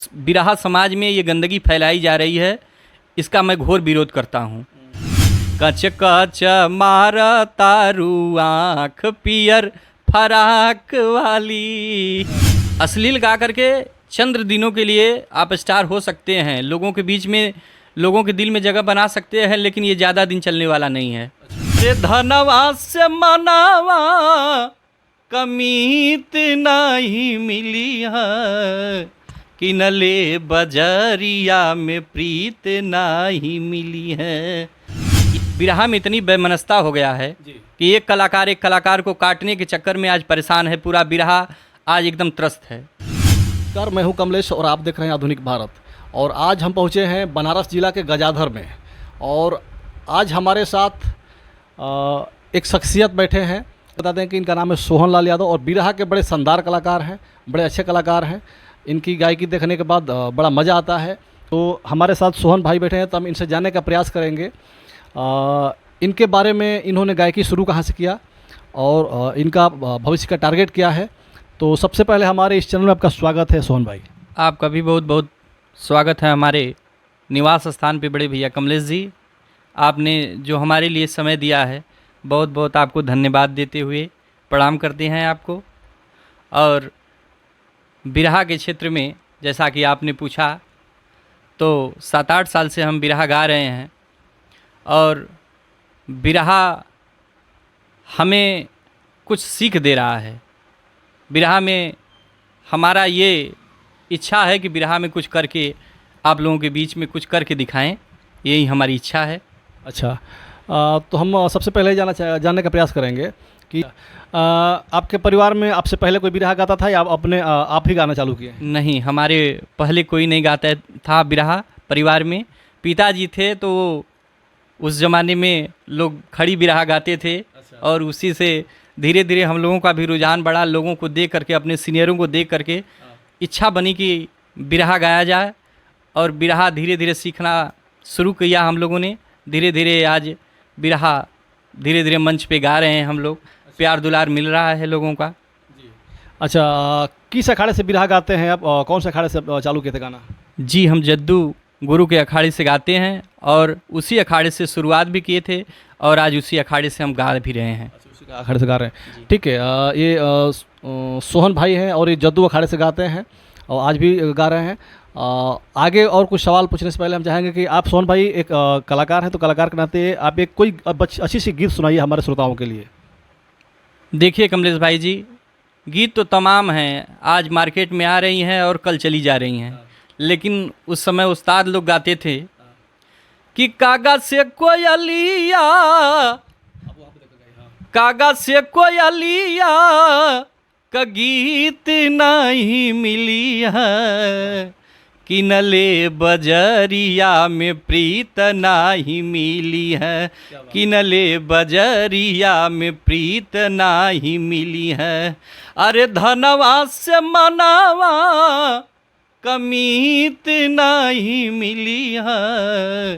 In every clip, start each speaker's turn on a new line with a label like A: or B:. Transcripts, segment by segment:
A: बिरहा समाज में ये गंदगी फैलाई जा रही है, इसका मैं घोर विरोध करता हूँ। कच कच मार तारू आँख पियर फराक वाली। अश्लील गा करके चंद्र दिनों के लिए आप स्टार हो सकते हैं, लोगों के बीच में, लोगों के दिल में जगह बना सकते हैं, लेकिन ये ज़्यादा दिन चलने वाला नहीं है। रे धनवा से मनावा कमीत नहीं मिली है, किनले बजरिया में प्रीत नहीं मिली है। बिरहा में इतनी बेमनस्ता हो गया है कि एक कलाकार को काटने के चक्कर में आज परेशान है। पूरा बिरहा आज एकदम त्रस्त है।
B: नमस्कार, मैं हूं कमलेश और आप देख रहे हैं आधुनिक भारत। और आज हम पहुंचे हैं बनारस जिला के गजाधर में, और आज हमारे साथ एक शख्सियत बैठे हैं। बताते हैं कि इनका नाम है सोहन लाल यादव, और बिरहा के बड़े शानदार कलाकार हैं, बड़े अच्छे कलाकार हैं। इनकी गायकी देखने के बाद बड़ा मज़ा आता है। तो हमारे साथ सोहन भाई बैठे हैं, तो हम इनसे जानने का प्रयास करेंगे इनके बारे में, इन्होंने गायकी शुरू कहाँ से किया और इनका भविष्य का टारगेट क्या है। तो सबसे पहले हमारे इस चैनल में आपका स्वागत है सोहन भाई।
A: आपका भी बहुत बहुत स्वागत है हमारे निवास स्थान पे बड़े भैया कमलेश जी। आपने जो हमारे लिए समय दिया है, बहुत बहुत आपको धन्यवाद देते हुए प्रणाम करते हैं आपको। और बिरहा के क्षेत्र में जैसा कि आपने पूछा, तो 7-8 साल से हम बिरहा गा रहे हैं, और बिरहा हमें कुछ सीख दे रहा है। बिरहा में हमारा ये इच्छा है कि बिरहा में कुछ करके आप लोगों के बीच में कुछ करके दिखाएं, यही हमारी इच्छा है।
B: अच्छा, तो हम सबसे पहले जानने का प्रयास करेंगे कि आपके परिवार में आपसे पहले कोई बिरहा गाता था या आप ही गाना चालू किए?
A: नहीं, हमारे पहले कोई नहीं गाता था बिरहा। परिवार में पिताजी थे, तो उस ज़माने में लोग खड़ी बिरहा गाते थे।
B: अच्छा।
A: और उसी से धीरे धीरे हम लोगों का भी रुझान बढ़ा, लोगों को देख करके, अपने सीनियरों को देख करके इच्छा बनी कि बिरहा गाया जाए, और बिरहा धीरे धीरे सीखना शुरू किया हम लोगों ने। धीरे धीरे आज बिरहा धीरे धीरे मंच पे गा रहे हैं हम लोग। प्यार दुलार मिल रहा है लोगों का।
B: अच्छा, किस अखाड़े से बिरहा गाते हैं आप? कौन से अखाड़े से चालू किए थे गाना?
A: जी, हम जद्दू गुरु के अखाड़े से गाते हैं, और उसी अखाड़े से शुरुआत भी किए थे, और आज उसी अखाड़े से हम गा भी रहे हैं।
B: अच्छा, उसी का अखाड़े से गा रहे हैं, ठीक है। ये सोहन भाई हैं, और ये जद्दू अखाड़े से गाते हैं, और आज भी गा रहे हैं। आगे और कुछ सवाल पूछने से पहले हम चाहेंगे कि आप सोहन भाई एक कलाकार हैं, तो कलाकार के नाते आप एक कोई अच्छी सी गीत सुनाइए हमारे श्रोताओं के लिए।
A: देखिए कमलेश भाई जी, गीत तो तमाम हैं, आज मार्केट में आ रही हैं और कल चली जा रही हैं, लेकिन उस समय उस्ताद लोग गाते थे कि कागज से कोयलिया, कागज से कोयलिया का गीत नहीं मिली है, किनले बजरिया में प्रीत नहीं मिली है, किनले बजरिया में प्रीत नहीं मिली है। अरे धनवा से मनावा कमीत नहीं मिली है,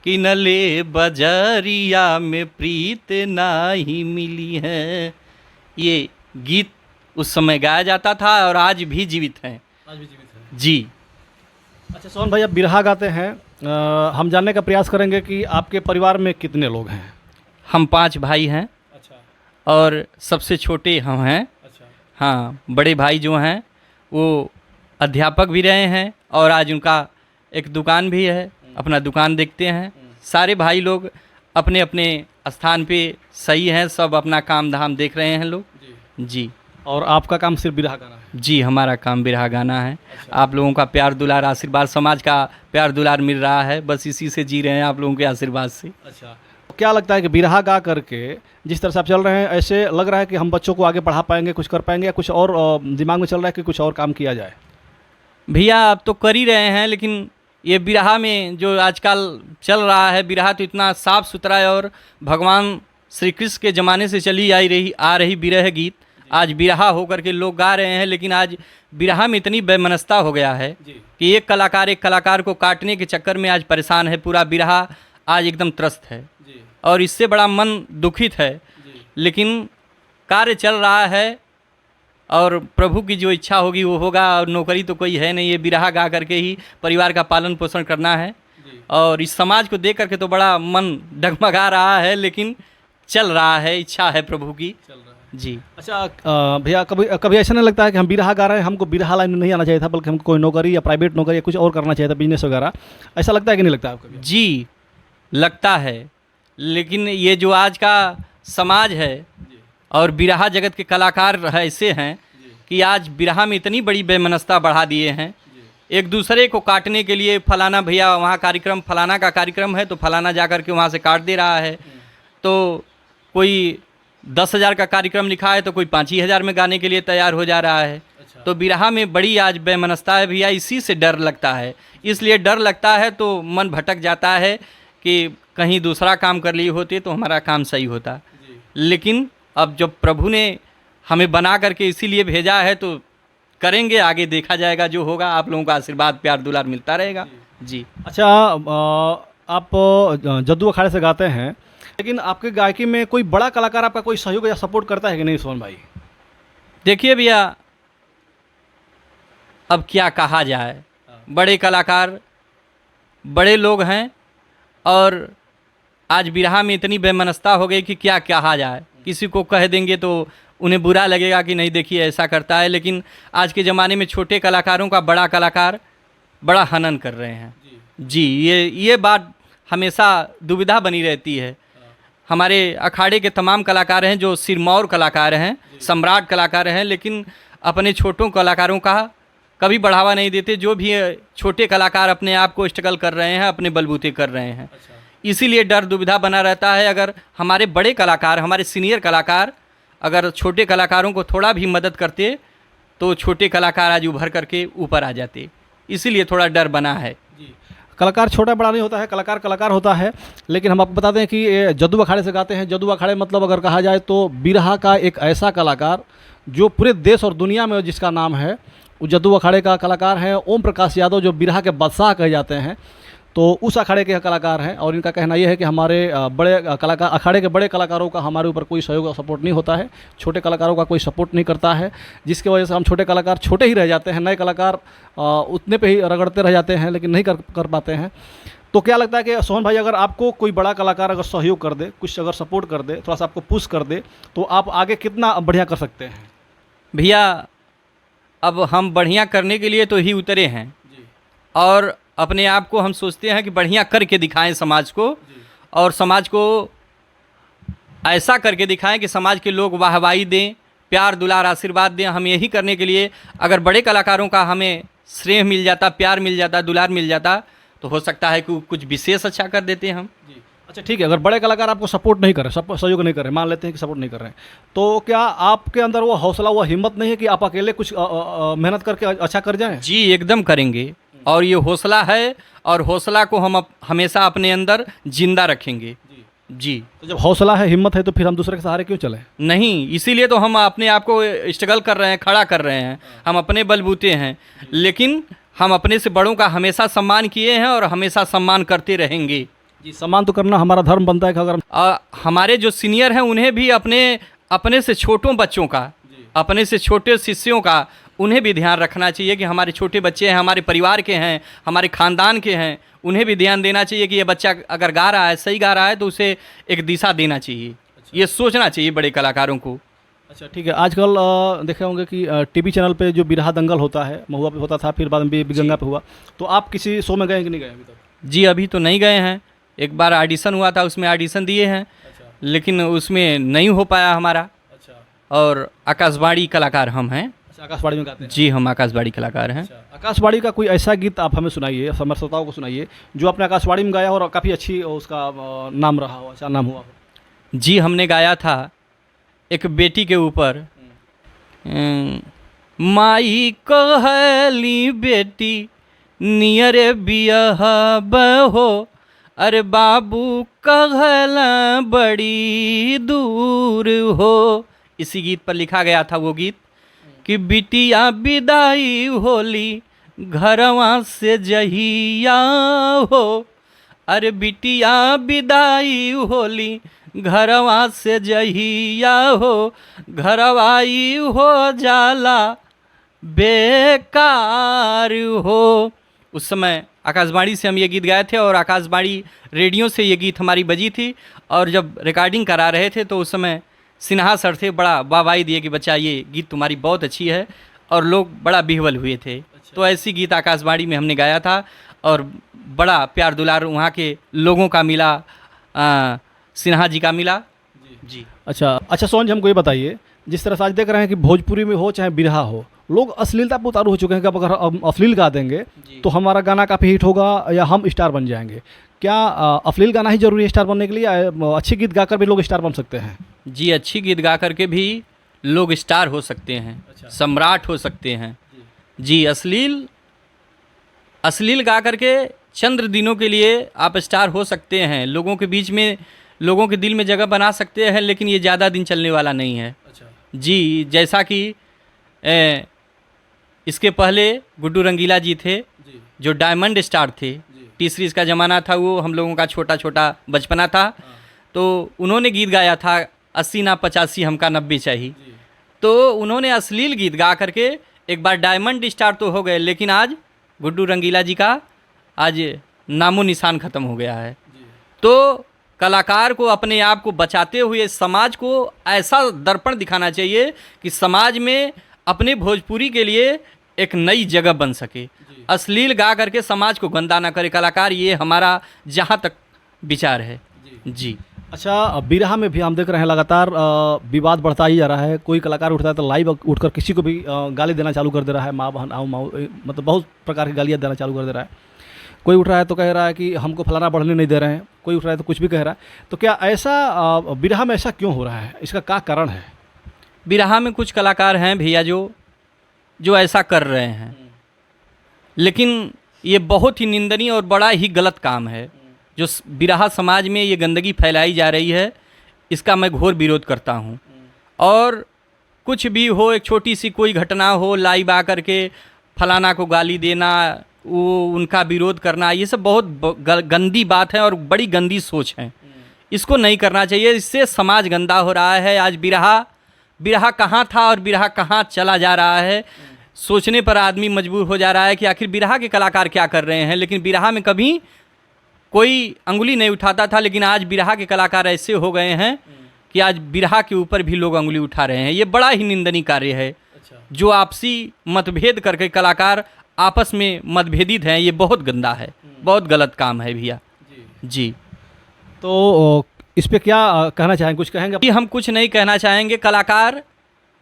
A: किनले बजरिया में प्रीत नहीं मिली है। ये गीत उस समय गाया जाता था और आज भी जीवित है।
B: आज भी जीवित है
A: जी।
B: अच्छा सोहन भाई, आप बिरहा गाते हैं, हम जानने का प्रयास करेंगे कि आपके परिवार में कितने लोग हैं?
A: हम 5 भाई हैं।
B: अच्छा।
A: और सबसे छोटे हम हैं।
B: अच्छा।
A: हाँ, बड़े भाई जो हैं वो अध्यापक भी रहे हैं, और आज उनका एक दुकान भी है, अपना दुकान देखते हैं। सारे भाई लोग अपने अपने स्थान पे सही हैं, सब अपना काम धाम देख रहे हैं लोग। जी।
B: और आपका काम सिर्फ बिरहा गाना है?
A: जी, हमारा काम बिरहा गाना है।
B: अच्छा।
A: आप लोगों का प्यार दुलार, आशीर्वाद, समाज का प्यार दुलार मिल रहा है, बस इसी से जी रहे हैं, आप लोगों के आशीर्वाद से।
B: अच्छा, क्या लगता है कि बिरहा गा करके जिस तरह से आप चल रहे हैं, ऐसे लग रहा है कि हम बच्चों को आगे पढ़ा पाएंगे, कुछ कर पाएंगे, या कुछ और दिमाग में चल रहा है कि कुछ और काम किया जाए?
A: भैया, आप तो कर ही रहे हैं, लेकिन ये बिरहा में जो आजकल चल रहा है, बिरहा तो इतना साफ़ सुथरा है, और भगवान श्री कृष्ण के ज़माने से चली आ रही बिरह गीत आज बिरहा होकर के लोग गा रहे हैं। लेकिन आज बिरहा में इतनी बेमनस्ता हो गया है कि एक कलाकार को काटने के चक्कर में आज परेशान है। पूरा बिरहा आज एकदम त्रस्त है, और इससे बड़ा मन दुखित है। लेकिन कार्य चल रहा है, और प्रभु की जो इच्छा होगी वो होगा। और नौकरी तो कोई है नहीं, ये बिरहा गा करके ही परिवार का पालन पोषण करना है। और इस समाज को देख करके तो बड़ा मन डगमगा रहा है, लेकिन चल रहा है, इच्छा है प्रभु की। जी।
B: अच्छा भैया, कभी कभी ऐसा नहीं लगता है कि हम बिरहा गा रहे हैं, हमको बिरहा लाइन में नहीं आना चाहिए था, बल्कि हमको कोई नौकरी या प्राइवेट नौकरी या कुछ और करना चाहिए था, बिजनेस वगैरह? ऐसा लगता है कि नहीं लगता आपको?
A: जी लगता है, लेकिन ये जो आज का समाज है और बिरहा जगत के कलाकार ऐसे हैं कि आज बिरहा में इतनी बड़ी बेमनस्ता बढ़ा दिए हैं, एक दूसरे को काटने के लिए फलाना भैया वहाँ कार्यक्रम, फलाना का कार्यक्रम है तो फलाना जा कर के वहाँ से काट दे रहा है। तो कोई 10,000 का कार्यक्रम लिखा है तो कोई 5 ही हज़ार में गाने के लिए तैयार हो जा रहा है। तो बिरहा में बड़ी आज बेमनस्ता है भैया, इसी से डर लगता है। इसलिए डर लगता है तो मन भटक जाता है कि कहीं दूसरा काम कर लिए होते तो हमारा काम सही होता। लेकिन अब जब प्रभु ने हमें बना करके इसीलिए भेजा है तो करेंगे, आगे देखा जाएगा जो होगा। आप लोगों का आशीर्वाद प्यार दुलार मिलता रहेगा। जी।
B: अच्छा, आप जद्दू अखाड़े से गाते हैं, लेकिन आपके गायकी में कोई बड़ा कलाकार आपका कोई सहयोग या सपोर्ट करता है कि नहीं सोहन भाई?
A: देखिए भैया, अब क्या कहा जाए, बड़े कलाकार बड़े लोग हैं और आज बिरहा में इतनी बेमनस्ता हो गई कि क्या कहा जाए। किसी को कह देंगे तो उन्हें बुरा लगेगा कि नहीं देखिए ऐसा करता है, लेकिन आज के ज़माने में छोटे कलाकारों का बड़ा कलाकार बड़ा हनन कर रहे हैं। जी, ये बात हमेशा दुविधा बनी रहती है। हमारे अखाड़े के तमाम कलाकार हैं जो सिरमौर कलाकार हैं, सम्राट कलाकार हैं, लेकिन अपने छोटों कलाकारों का कभी बढ़ावा नहीं देते। जो भी छोटे कलाकार अपने आप को स्ट्रगल कर रहे हैं, अपने बलबूते कर रहे हैं। इसीलिए डर दुविधा बना रहता है। अगर हमारे बड़े कलाकार, हमारे सीनियर कलाकार अगर छोटे कलाकारों को थोड़ा भी मदद करते तो छोटे कलाकार आज उभर करके ऊपर आ जाते। इसीलिए थोड़ा डर बना है।
B: कलाकार छोटा बड़ा नहीं होता है, कलाकार कलाकार होता है। लेकिन हम आपको बता दें कि ये जद्दू अखाड़े से गाते हैं। जद्दू अखाड़े मतलब अगर कहा जाए तो बिरहा का एक ऐसा कलाकार जो पूरे देश और दुनिया में जिसका नाम है, वो जद्दू अखाड़े का कलाकार है ओम प्रकाश यादव, जो बिरहा के बादशाह कहे जाते हैं। तो उस अखाड़े के कलाकार हैं और इनका कहना यह है कि हमारे बड़े कलाकार, अखाड़े के बड़े कलाकारों का हमारे ऊपर कोई सहयोग और सपोर्ट नहीं होता है, छोटे कलाकारों का कोई सपोर्ट नहीं करता है, जिसकी वजह से हम छोटे कलाकार छोटे ही रह जाते हैं। नए कलाकार उतने पे ही रगड़ते रह जाते हैं, लेकिन नहीं कर पाते हैं। तो क्या लगता है कि सोहन भाई, अगर आपको कोई बड़ा कलाकार अगर सहयोग कर दे, कुछ अगर सपोर्ट कर दे, थोड़ा सा आपको पुश कर दे, तो आप आगे कितना बढ़िया कर सकते हैं?
A: भैया, अब हम बढ़िया करने के लिए तो ही उतरे हैं और अपने आप को हम सोचते हैं कि बढ़िया करके दिखाएं समाज को, और समाज को ऐसा करके दिखाएं कि समाज के लोग वाहवाही दें, प्यार दुलार आशीर्वाद दें। हम यही करने के लिए अगर बड़े कलाकारों का हमें स्नेह मिल जाता, प्यार मिल जाता, दुलार मिल जाता, तो हो सकता है कि कुछ विशेष अच्छा कर देते हम।
B: अच्छा ठीक है, अगर बड़े कलाकार आपको सपोर्ट नहीं कर रहे, सहयोग नहीं कर रहे, मान लेते हैं कि सपोर्ट नहीं कर रहे हैं, तो क्या आपके अंदर वो हौसला, वो हिम्मत नहीं है कि आप अकेले कुछ मेहनत करके अच्छा कर जाएं?
A: जी एकदम करेंगे, और ये हौसला है और हौसला को हम हमेशा अपने अंदर जिंदा रखेंगे। जी।
B: तो जब हौसला है, हिम्मत है, तो फिर हम दूसरे के सहारे क्यों चलें?
A: नहीं, इसीलिए तो हम अपने आप को स्ट्रगल कर रहे हैं, खड़ा कर रहे हैं। हम अपने बलबूते हैं, लेकिन हम अपने से बड़ों का हमेशा सम्मान किए हैं और हमेशा सम्मान करते रहेंगे।
B: जी, सम्मान तो करना हमारा धर्म बनता है कि अगर
A: हमारे जो सीनियर हैं उन्हें भी अपने से छोटों बच्चों का, अपने से छोटे शिष्यों का उन्हें भी ध्यान रखना चाहिए कि हमारे छोटे बच्चे हैं, हमारे परिवार के हैं, हमारे ख़ानदान के हैं। उन्हें भी ध्यान देना चाहिए कि ये बच्चा अगर गा रहा है, सही गा रहा है, तो उसे एक दिशा देना चाहिए। ये सोचना चाहिए बड़े कलाकारों को।
B: अच्छा ठीक है, आजकल देखे होंगे कि टीवी चैनल पे जो बिरहा दंगल होता है, महुआ पे होता था, फिर बाद में गंगा पे हुआ, तो आप किसी शो में गए कि नहीं गए अभी तक?
A: जी अभी तो नहीं गए हैं। एक बार ऑडिशन हुआ था, उसमें ऑडिशन दिए हैं। लेकिन उसमें नहीं हो पाया हमारा। और आकाशवाणी कलाकार हम हैं।
B: आकाशवाणी में गाते हैं?
A: जी, हम आकाशवाणी कलाकार हैं।
B: आकाशवाणी का कोई ऐसा गीत आप हमें सुनाइए, हमारे श्रोताओं को सुनाइए, जो आपने आकाशवाणी में गाया हो और काफ़ी अच्छी उसका नाम रहा हो, अच्छा नाम हुआ हो।
A: जी, हमने गाया था एक बेटी के ऊपर, माई कहली बेटी नियरे बियहब हो, अरे बाबू कहला बड़ी दूर हो। इसी गीत पर लिखा गया था वो गीत कि बिटिया विदाई होली घरवा से जहिया हो, अरे बिटिया विदाई होली घरवा से जहिया हो घरवाई हो जाला बेकार हो। उस समय आकाशवाणी से हम ये गीत गाए थे और आकाशवाणी रेडियो से ये गीत हमारी बजी थी, और जब रिकॉर्डिंग करा रहे थे तो उस समय सिन्हा सर थे, बड़ा वाहवाही दिए कि बच्चा ये गीत तुम्हारी बहुत अच्छी है, और लोग बड़ा बिहवल हुए थे। तो ऐसी गीत आकाशवाणी में हमने गाया था और बड़ा प्यार दुलार वहाँ के लोगों का मिला, सिन्हा जी का मिला जी।
B: अच्छा सोहन जी, हमको ये बताइए, जिस तरह से आज देख रहे हैं कि भोजपुरी में हो चाहे बिरहा हो, लोग अश्लीलता पर उतारू हो चुके हैं कि अब अगर हम अश्लील गा देंगे तो हमारा गाना काफ़ी हिट होगा या हम स्टार बन जाएंगे। क्या अश्लील गाना ही जरूरी है स्टार बनने के लिए, या अच्छी गीत गाकर भी लोग स्टार बन सकते हैं?
A: जी, अच्छी गीत गा करके भी लोग स्टार हो सकते हैं, सम्राट हो सकते हैं जी। अश्लील गा करके चंद्र दिनों के लिए आप स्टार हो सकते हैं, लोगों के बीच में, लोगों के दिल में जगह बना सकते हैं, लेकिन ये ज़्यादा दिन चलने वाला नहीं है जी। जैसा कि इसके पहले गुड्डू रंगीला जी थे जो डायमंड स्टार थे, टी सीरीज़ का ज़माना था, वो हम लोगों का छोटा छोटा बचपना था, तो उन्होंने गीत गाया था 80 ना 85 हमका 90 चाहिए। तो उन्होंने अश्लील गीत गा करके एक बार डायमंड स्टार तो हो गए, लेकिन आज गुड्डू रंगीला जी का आज नामो निशान ख़त्म हो गया है। तो कलाकार को अपने आप को बचाते हुए समाज को ऐसा दर्पण दिखाना चाहिए कि समाज में अपने भोजपुरी के लिए एक नई जगह बन सके, अश्लील गा करके समाज को गंदा ना करे कलाकार, ये हमारा जहाँ तक विचार है जी।
B: अच्छा, बिरहा में भी हम देख रहे हैं लगातार विवाद बढ़ता ही जा रहा है। कोई कलाकार उठता है तो लाइव उठकर किसी को भी गाली देना चालू कर दे रहा है, माँ बहन आओ माओ, मतलब बहुत प्रकार की गालियाँ देना चालू कर दे रहा है। कोई उठ रहा है तो कह रहा है कि हमको फलाना बढ़ने नहीं दे रहे हैं, कोई उठ रहा है तो कुछ भी कह रहा है। तो क्या ऐसा बिरहा में ऐसा क्यों हो रहा है, इसका क्या कारण है?
A: बिरहा में कुछ कलाकार हैं भैया जो ऐसा कर रहे हैं, लेकिन ये बहुत ही निंदनीय और बड़ा ही गलत काम है। जो बिरहा समाज में ये गंदगी फैलाई जा रही है, इसका मैं घोर विरोध करता हूँ। और कुछ भी हो, एक छोटी सी कोई घटना हो, लाइव आ करके फलाना को गाली देना, वो उनका विरोध करना, ये सब बहुत गंदी बात है और बड़ी गंदी सोच है। इसको नहीं करना चाहिए, इससे समाज गंदा हो रहा है। आज बिरहा कहाँ था और बिरहा कहाँ चला जा रहा है, सोचने पर आदमी मजबूर हो जा रहा है कि आखिर बिरहा के कलाकार क्या कर रहे हैं। लेकिन बिरहा में कभी कोई अंगुली नहीं उठाता था, लेकिन आज बिरहा के कलाकार ऐसे हो गए हैं कि आज बिरहा के ऊपर भी लोग अंगुली उठा रहे हैं। ये बड़ा ही निंदनीय कार्य है। जो आपसी मतभेद करके कलाकार आपस में मतभेदित हैं, ये बहुत गंदा है, बहुत गलत काम है भैया जी।
B: तो इस पे क्या कहना चाहेंगे, कुछ कहेंगे?
A: हम कुछ नहीं कहना चाहेंगे। कलाकार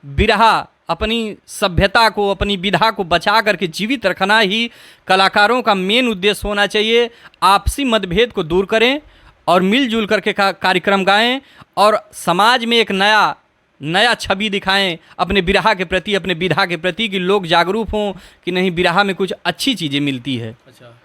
A: बिरहा अपनी सभ्यता को, अपनी विधा को बचा करके जीवित रखना ही कलाकारों का मेन उद्देश्य होना चाहिए। आपसी मतभेद को दूर करें और मिलजुल करके कार्यक्रम गाएं और समाज में एक नया छवि दिखाएं अपने बिरहा के प्रति, अपने विधा के प्रति, कि लोग जागरूक हों कि नहीं, बिरहा में कुछ अच्छी चीज़ें मिलती है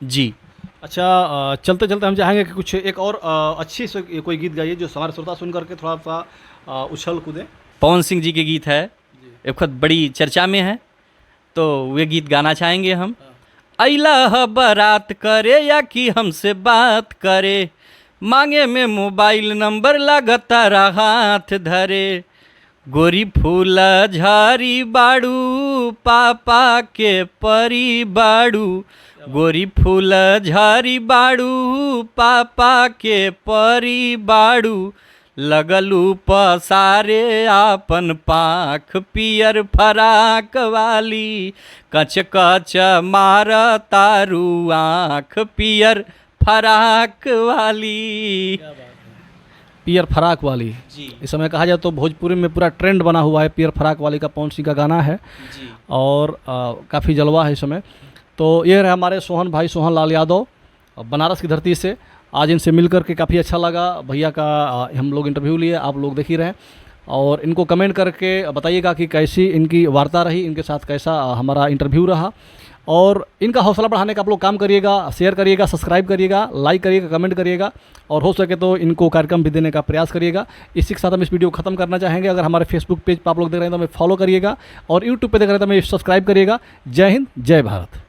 A: जी।
B: अच्छा, चलते चलते हम चाहेंगे कि कुछ एक और अच्छी से कोई गीत गाइए जो हमारे श्रोता सुन करके थोड़ा सा उछल कूदें।
A: पवन सिंह जी के गीत है, एक वक्त बड़ी चर्चा में है, तो वे गीत गाना चाहेंगे हम। अइला बारात करे या कि हमसे बात करे, मांगे में मोबाइल नंबर लगातार हाथ धरे, गोरी फूला झारी बाड़ू पापा के परी बाड़ू, गोरी फूला झारी बाड़ू पापा के परी बाड़ू, लगलू पसारे आपन पाख पियर फराक वाली, कच कच मार तारू आँख पियर फराक वाली।
B: पियर फराक वाली
A: जी।
B: इस समय कहा जाए तो भोजपुरी में पूरा ट्रेंड बना हुआ है पियर फराक वाली का, पवन सिंह का गाना है
A: जी। और
B: काफ़ी जलवा है इस समय। तो ये रहे हमारे सोहन भाई, सोहन लाल यादव, बनारस की धरती से। आज इनसे मिलकर के काफ़ी अच्छा लगा। भैया का हम लोग इंटरव्यू लिए, आप लोग देख ही रहे हैं, और इनको कमेंट करके बताइएगा कि कैसी इनकी वार्ता रही, इनके साथ कैसा हमारा इंटरव्यू रहा। और इनका हौसला बढ़ाने का आप लोग काम करिएगा, शेयर करिएगा, सब्सक्राइब करिएगा, लाइक करिएगा, कमेंट करिएगा, और हो सके तो इनको कार्यक्रम भी देने का प्रयास करिएगा। इसी के साथ हम इस वीडियो को ख़त्म करना चाहेंगे। अगर हमारे फेसबुक पेज पर आप लोग देख रहे हैं तो हमें फॉलो करिएगा, और यूट्यूब पे देख रहे हैं तो हमें सब्सक्राइब करिएगा। जय हिंद, जय भारत।